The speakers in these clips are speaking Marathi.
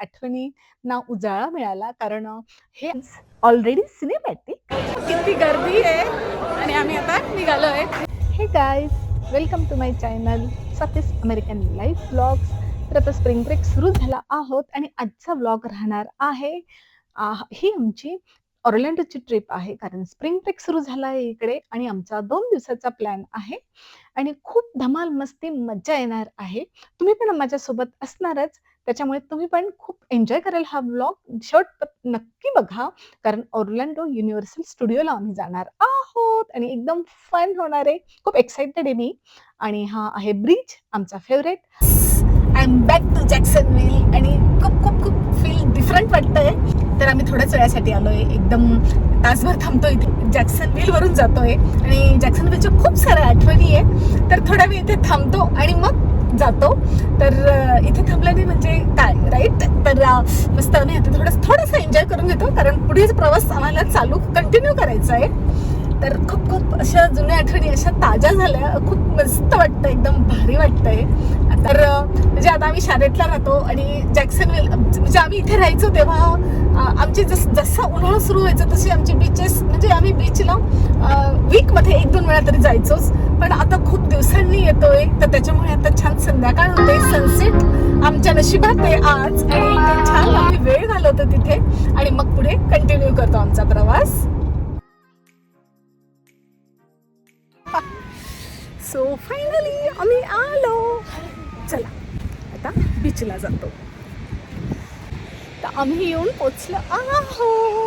आठवणींना उजाळा मिळाला, कारण हे ऑलरेडी सिनेमॅटिक. किती गर्दी आहे आणि आम्ही आता निघालो आहे. Hey guys, welcome to my channel Swati's American life blogs. तर आता स्प्रिंग ब्रेक सुरू झाला आहोत आणि आजचा ब्लॉग राहणार आहे ही आमची ऑर्लँडोची ट्रिप आहे, कारण स्प्रिंग ब्रेक सुरू झाला आहे इकडे आणि आमचा 2 दिवसाचा प्लॅन आहे आणि खूप धमाल मस्ती मज्जा येणार आहे. तुम्ही पण माझ्यासोबत असणारच, त्याच्यामुळे तुम्ही पण खूप एन्जॉय कराल हा ब्लॉग. शेवट नक्की बघा, कारण ऑर्लँडो युनिव्हर्सल स्टुडिओला आम्ही जाणार आहोत आणि एकदम फन होणार आहे. खूप एक्साइटेड आहे मी. आणि हा आहे ब्रिज, आमचा favourite. I am back to Jacksonville आणि खूप खूप खूप फील डिफरंट वाटतंय. तर आम्ही थोड्याच वेळासाठी आलोय, एकदम तासभर थांबतोय इथे. जॅक्सनविल वरून जातोय आणि जॅक्सनविलच्या खूप साऱ्या आठवणी आहे, तर थोडा वेळ इथे थांबतो आणि मग जातो. तर इथे थांबल्याने म्हणजे काय, राईट? तर मस्त आम्ही आता थोडासा एन्जॉय करून घेतो, कारण पुढेच प्रवास आम्हाला कंटिन्यू करायचा आहे. तर खूप खूप अशा जुन्या आठवणी अशा ताज्या झाल्या, खूप मस्त वाटतं, एकदम भारी वाटतंय. तर म्हणजे आता आम्ही शाळेतला राहतो आणि जॅक्सनविल म्हणजे आम्ही इथे राहायचो तेव्हा आमची जसं उन्हाळा सुरू व्हायचं तसे आमचे बीचेस, म्हणजे आम्ही बीचला वीकमध्ये 1-2 वेळा तरी जायचोच. पण आता खूप दिवसांनी येतोय, तर त्याच्यामुळे आता छान संध्याकाळ होते, सनसेट आमच्या नशिबात आहे आज, आणि छान आम्ही वेळ घालवतो तिथे आणि मग पुढे कंटिन्यू करतो आमचा प्रवास. सो फायनली आम्ही आलो. चला आता बीचला जातो. तर आम्ही येऊन पोचलो आहोत.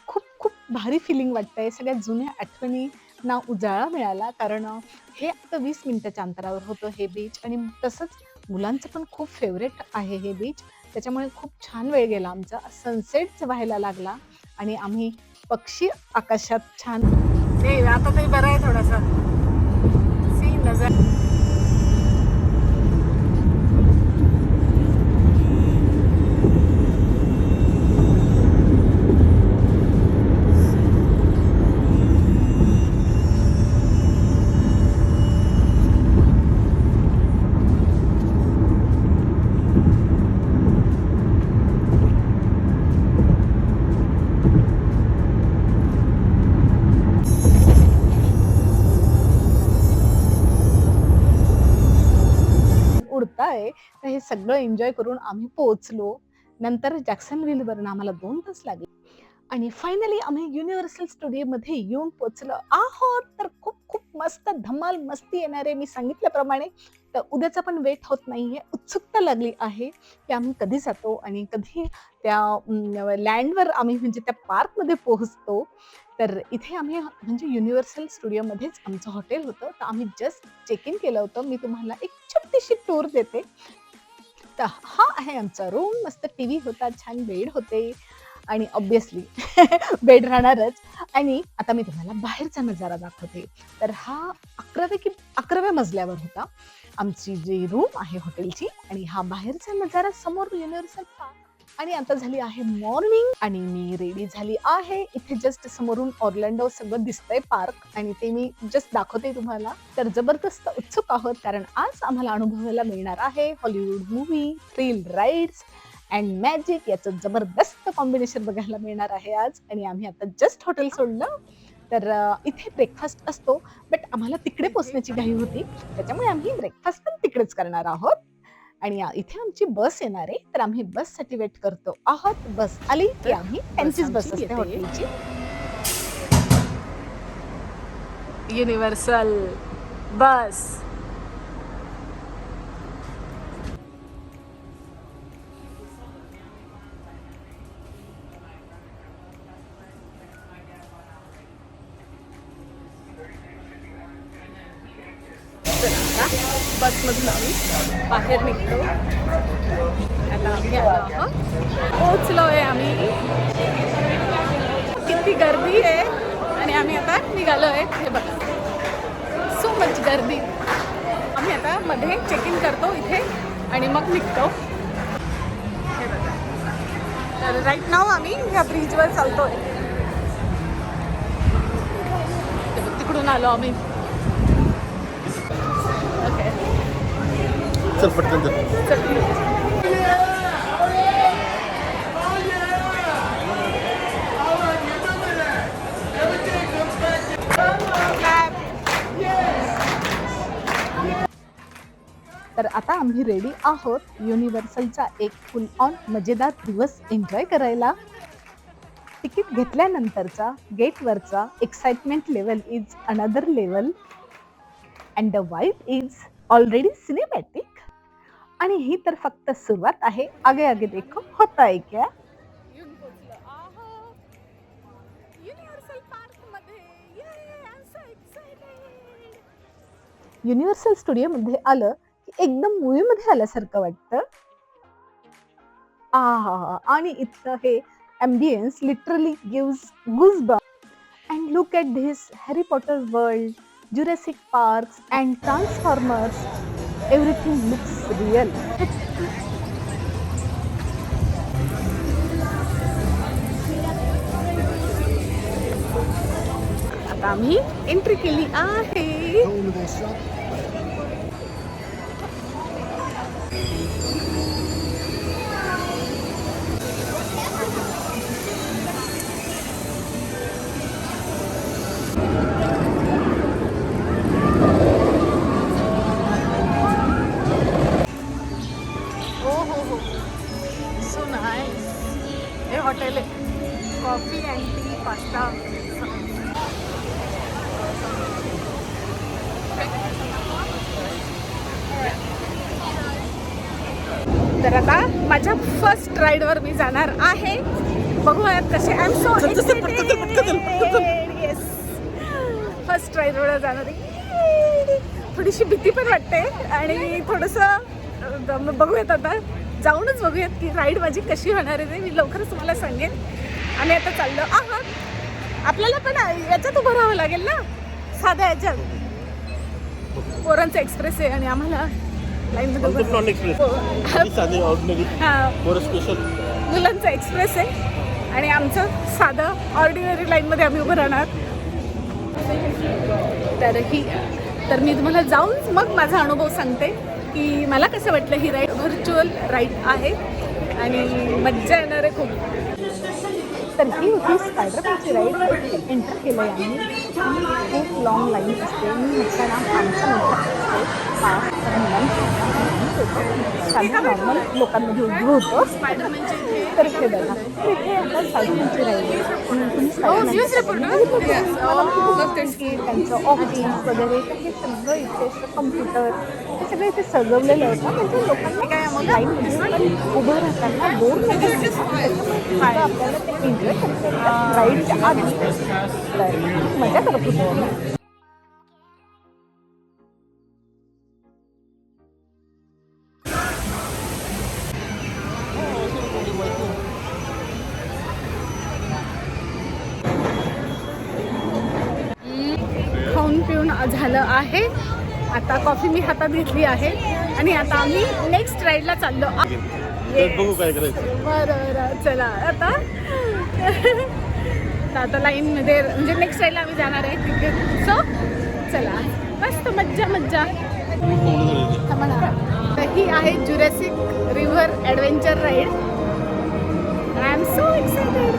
खूप खूप भारी फिलिंग वाटतंय. सगळ्या जुन्या आठवणींना उजाळा मिळाला, कारण हे आता 20 मिनिटाच्या अंतरावर होतं हे बीच, आणि तसंच मुलांचं पण खूप फेवरेट आहे हे बीच. त्याच्यामुळे खूप छान वेळ गेला आमचा. सनसेट व्हायला लागला आणि आम्ही पक्षी आकाशात छान. आता तरी बरं आहे थोडासा सी नजर. उडताय. तर हे सगळं एन्जॉय करून आम्ही पोहोचलो. नंतर जॅक्सनविलवरून आम्हाला 2 तास लागले आणि फायनली आम्ही युनिव्हर्सल स्टुडिओमध्ये येऊन पोहोचलो आहोत. तर खूप खूप मस्त धमाल मस्ती येणार आहे, मी सांगितल्याप्रमाणे. तर उद्याचा पण वेट होत नाहीये, उत्सुकता लागली आहे की आम्ही कधी जातो आणि कधी त्या लँडवर आम्ही म्हणजे त्या पार्कमध्ये पोहोचतो. तर इथे आम्ही म्हणजे युनिव्हर्सल स्टुडिओमध्येच आमचं हॉटेल होतं, तर आम्ही जस्ट चेक इन केलं होतं. मी तुम्हाला एक छोटीशी टूर देते. तर हा आहे आमचा रूम. मस्त टीव्ही होता, छान बेड होते आणि ऑब्विसली बेड राहणारच. आणि आता मी तुम्हाला बाहेरचा नजारा दाखवते. तर हा 11व्या मजल्यावर होता आमची जी रूम आहे हॉटेलची, आणि हा बाहेरचा नजारा समोर युनिव्हर्सल पार्क. आणि आता झाली आहे मॉर्निंग आणि मी रेडी झाली आहे. इथे जस्ट समोरून ऑर्लँडो सगळं दिसतंय पार्क, आणि ते मी जस्ट दाखवते तुम्हाला. तर जबरदस्त उत्सुक आहोत, कारण आज आम्हाला अनुभवायला मिळणार आहे Hollywood movie, thrill rides and magic याचं जबरदस्त कॉम्बिनेशन बघायला मिळणार आहे आज. आणि आम्ही आता जस्ट हॉटेल सोडलं. तर इथे ब्रेकफास्ट असतो, बट आम्हाला तिकडे पोहोचण्याची घाई होती, त्याच्यामुळे आम्ही ब्रेकफास्ट पण तिकडेच करणार आहोत. आणि इथे आमची बस येणार आहे, तर आम्ही बससाठी वेट करतो आहोत. बस आली की आम्ही त्यांचीच बस असते हॉटेलची. युनिव्हर्सल बस. बसमधून आम्ही बाहेर निघतो. आता आम्ही आलो आहोत, पोचलो आहे आम्ही. किती गर्दी आहे आणि आम्ही आता निघालो आहे. हे बघा, सो मच गर्दी. आम्ही आता मध्ये चेक इन करतो इथे आणि मग निघतो. हे बघा, तर राईट नाव आम्ही ह्या ब्रिजवर चालतोय. तिकडून आलो आम्ही. ओके, चल पटकन चल. तर आता आम्ही रेडी आहोत युनिव्हर्सलचा एक फुल ऑन मजेदार दिवस एन्जॉय करायला. तिकीट घेतल्यानंतरचा गेटवरचा excitement level is another level and the vibe is already cinematic. आणि ही तर फक्त सुरुवात आहे. आगे आगे देखो होता है क्या. येऊन पोचलो आहोत युनिव्हर्सल पार्क मध्ये. I am so excited. Universal studio मध्ये आलं की एकदम मूवी मध्ये आल्यासारखं वाटतं. आहा, आणि इथलं हे ambience literally gives goosebumps. And look at this Harry Potter world, Jurassic Parks and Transformers. Everything looks real. आता आम्ही एंट्री केली आहे. हो सो नाईस. हे हॉटेल आहे. Coffee and T pasta. तर आता माझ्या फर्स्ट राईडवर मी जाणार आहे. बघूयात कसे. I am so yes, first राईडवर जाणार आहे. थोडीशी भीती पण वाटते आणि थोडंसं बघूयात आता. जाऊनच बघूयात की राईड माझी कशी होणार आहे ते मी लवकरच तुम्हाला सांगेन. आम्ही आता चाललो आहोत. आपल्याला पण याच्यात उभं राहावं लागेल ना, साध्या याच्यात. पोरांचा एक्सप्रेस आहे आणि आम्हाला लाईनमध्ये उभं नॉन एक्सप्रेस ही साधी ऑर्डिनरी फॉर स्पेशल. मुलांचा एक्सप्रेस आहे आणि आमचं साधं ऑर्डिनरी लाईनमध्ये आम्ही उभं राहणार. तर मी तुम्हाला जाऊन मग माझा अनुभव सांगते की मला कसं वाटलं. ही राईड व्हर्च्युअल राईड आहे आणि मज्जा येणार आहे खूप. तर ही होती स्पायडरमॅनची राईड. एंटर केलं आहे आम्ही. खूप लॉंग लाईन असते. मी म्हटलं ना आमच्या मोठा साध्या नॉर्मल लोकांमध्ये उभं होतो. तर इथे बघा, तर इथे आता स्पायडरमॅनची राईड आहे. तुम्ही त्यांचं ऑफिस वगैरे तर हे सगळं इथे कम्प्युटर हे सगळं इथे सजवलेलं होतं. म्हणजे लोकांना लाईनमध्ये उभं राहताना बोर नाही आपल्याला ते एन्जॉय करता येतं राईडच्या आधी. तर मजा करत होतो आम्ही. खाऊन पिऊन झालं आहे. आता कॉफी मी हातात घेतली आहे आणि आता आम्ही नेक्स्ट राईडला चाललो. बघू काय करायचं. बरं चला आता. आता लाईनमध्ये म्हणजे नेक्स्ट राईडला आम्ही जाणार आहे तिथे. सो चला मस्त मज्जा मज्जा. ही आहे Jurassic river adventure ride. I am so excited.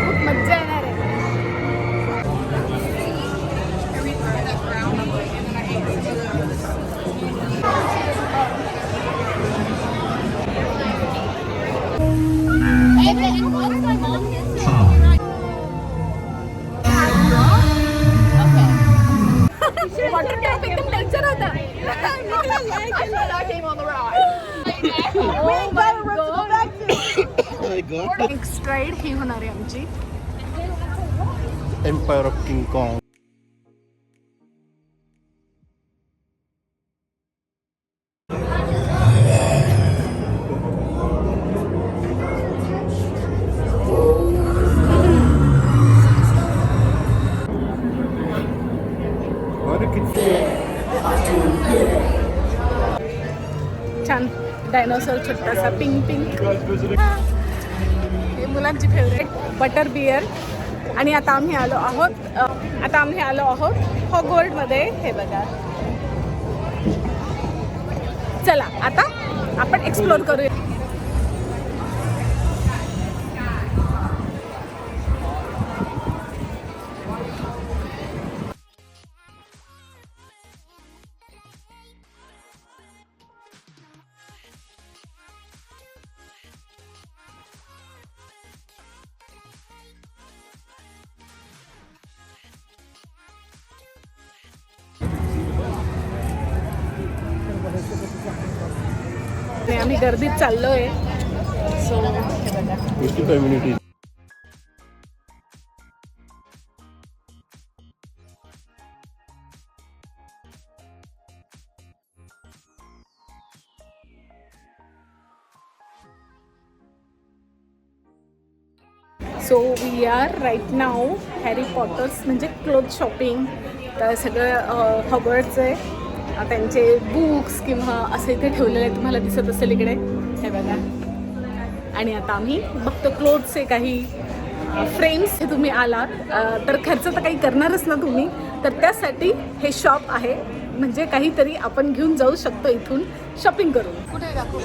खूप मज्जा येणार आहे. वॉटर टॅप एकदम टेन्शन होता. नेक्स्ट राईड ही होणार आहे आमची. Empire of King Kong. छान डायनोसॉर छोटासा पिंक पिंक. हे मुलांची फेवरेट बटर बियर. आणि आता आम्ही आलो आहोत हॉगवर्ल्डमध्ये. हे बघा चला आता आपण एक्सप्लोर करूया. आम्ही गर्दीत चाललोय. So 55 minute. So we are right now Harry Potter's म्हणजे क्लोथ शॉपिंग. तर सगळं हॉगवर्ड्स आहे. त्यांचे बुक्स किंवा असे इथे ठेवलेले तुम्हाला दिसत असेल इकडे, हे बघा. आणि आता आम्ही बघतो क्लोथ्सचे काही फ्रेम्स. हे तुम्ही आलात तर खर्च तर काही करणारच ना तुम्ही, तर त्यासाठी हे शॉप आहे. म्हणजे काहीतरी आपण घेऊन जाऊ शकतो इथून शॉपिंग करून. कुठे दाखवू?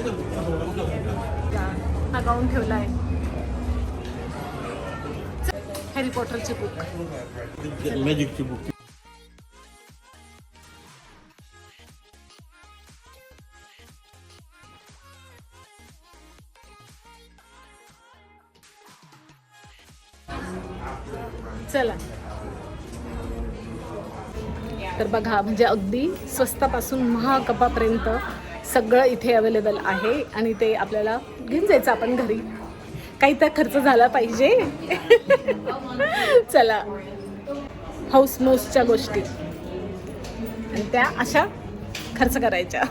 हा गाऊन ठेवला आहे, हॅरी पॉटरची बुक, मॅजिकची बुक. चला. तर बघा, म्हणजे अगदी स्वस्तापासून महागपर्यंत सगळं इथे अवेलेबल आहे. आणि ते आपल्याला घेऊन जायचं आपण घरी. काही तर खर्च झाला पाहिजे. चला, हाऊस मोस्टच्या गोष्टी आणि त्या अशा खर्च करायच्या.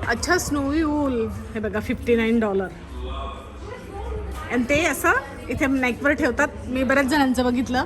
अच्छा, स्नोवी वूल. हे बघा, $59. आणि ते असं इथे नेकवर ठेवतात. मी बऱ्याच जणांचं बघितलं.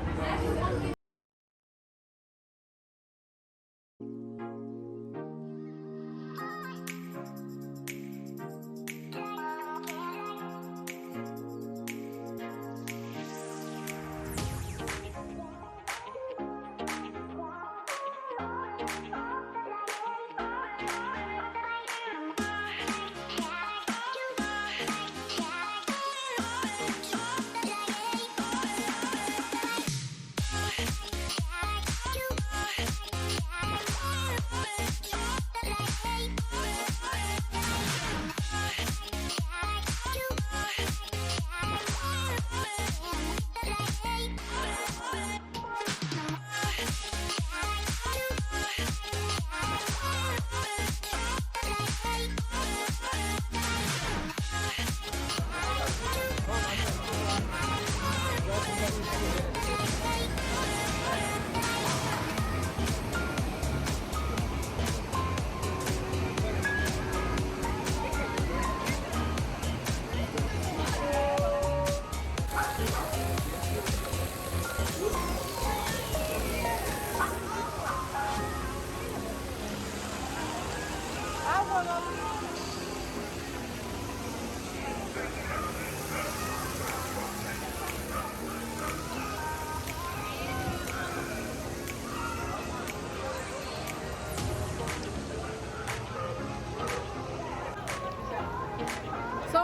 सो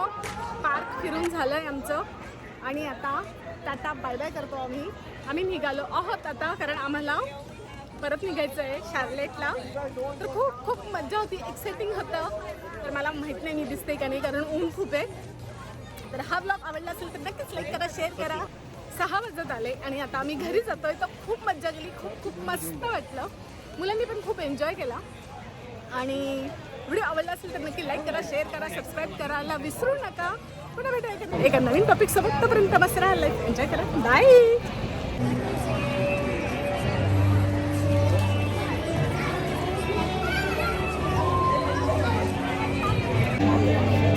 पार्क फिरून झालं आहे आमचं. आणि आता टाटा बाय बाय करतो आम्ही निघालो आहोत आता, कारण आम्हाला परत निघायचं आहे शार्लेटला. तर खूप खूप मजा होती, एक्साइटिंग होतं. तर मला माहीत नाही मी दिसते का नाही, कारण ऊन खूप आहे. तर हा ब्लॉग आवडला असेल तर नक्कीच लाईक करा, शेअर करा. 6 वाजत आले आणि आता आम्ही घरी जातोय. तर खूप मजा केली, खूप खूप मस्त वाटलं. मुलांनी पण खूप एन्जॉय केला. आणि व्हिडिओ आवडला असेल तर नक्की लाईक करा, शेअर करा, सबस्क्राईब करायला विसरू नका. पुन्हा भेटायला एका नवीन टॉपिक सोबत. तोपर्यंत बस राहा, लाईफ एन्जॉय करा. बाय.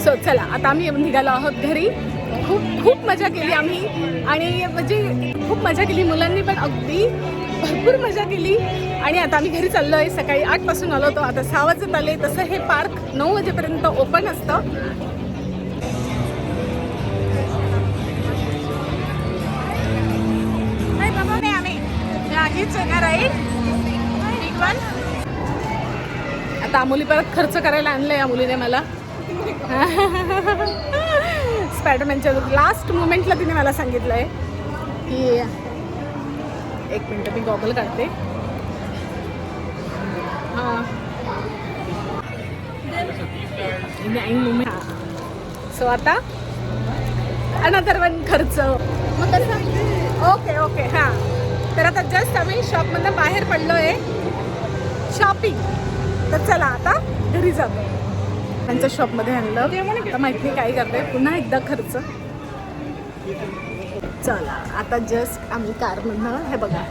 सो चला, आता आम्ही निघालो आहोत घरी. खूप खूप मजा केली आम्ही. आणि म्हणजे खूप मजा केली, मुलांनी पण अगदी भरपूर मजा केली. आणि आता आम्ही घरी चाललो आहे. सकाळी 8 पासून आलो होतो, आता 6 वाजत आले. तसं हे पार्क 9 वाजेपर्यंत ओपन असतं. हीच आहे का राईट? आता अमोली परत खर्च करायला आणलं या मुलीने मला. स्पायडरमॅनच्या लास्ट मुमेंटला तिने मला सांगितलं आहे की एक मिनटं मी गॉगल काढते. हां सो आता अनदर वन खर्च. मग कसं ओके ओके हां. तर आता जस्ट आम्ही शॉपमधनं बाहेर पडलो आहे शॉपिंग. तर चला आता घरी जातो. त्यांच्या शॉपमध्ये आणलं आता माहिती नाही काय करते. पुन्हा एकदा खर्च. चला आता जस्ट आम्ही कारमधनं हे बघा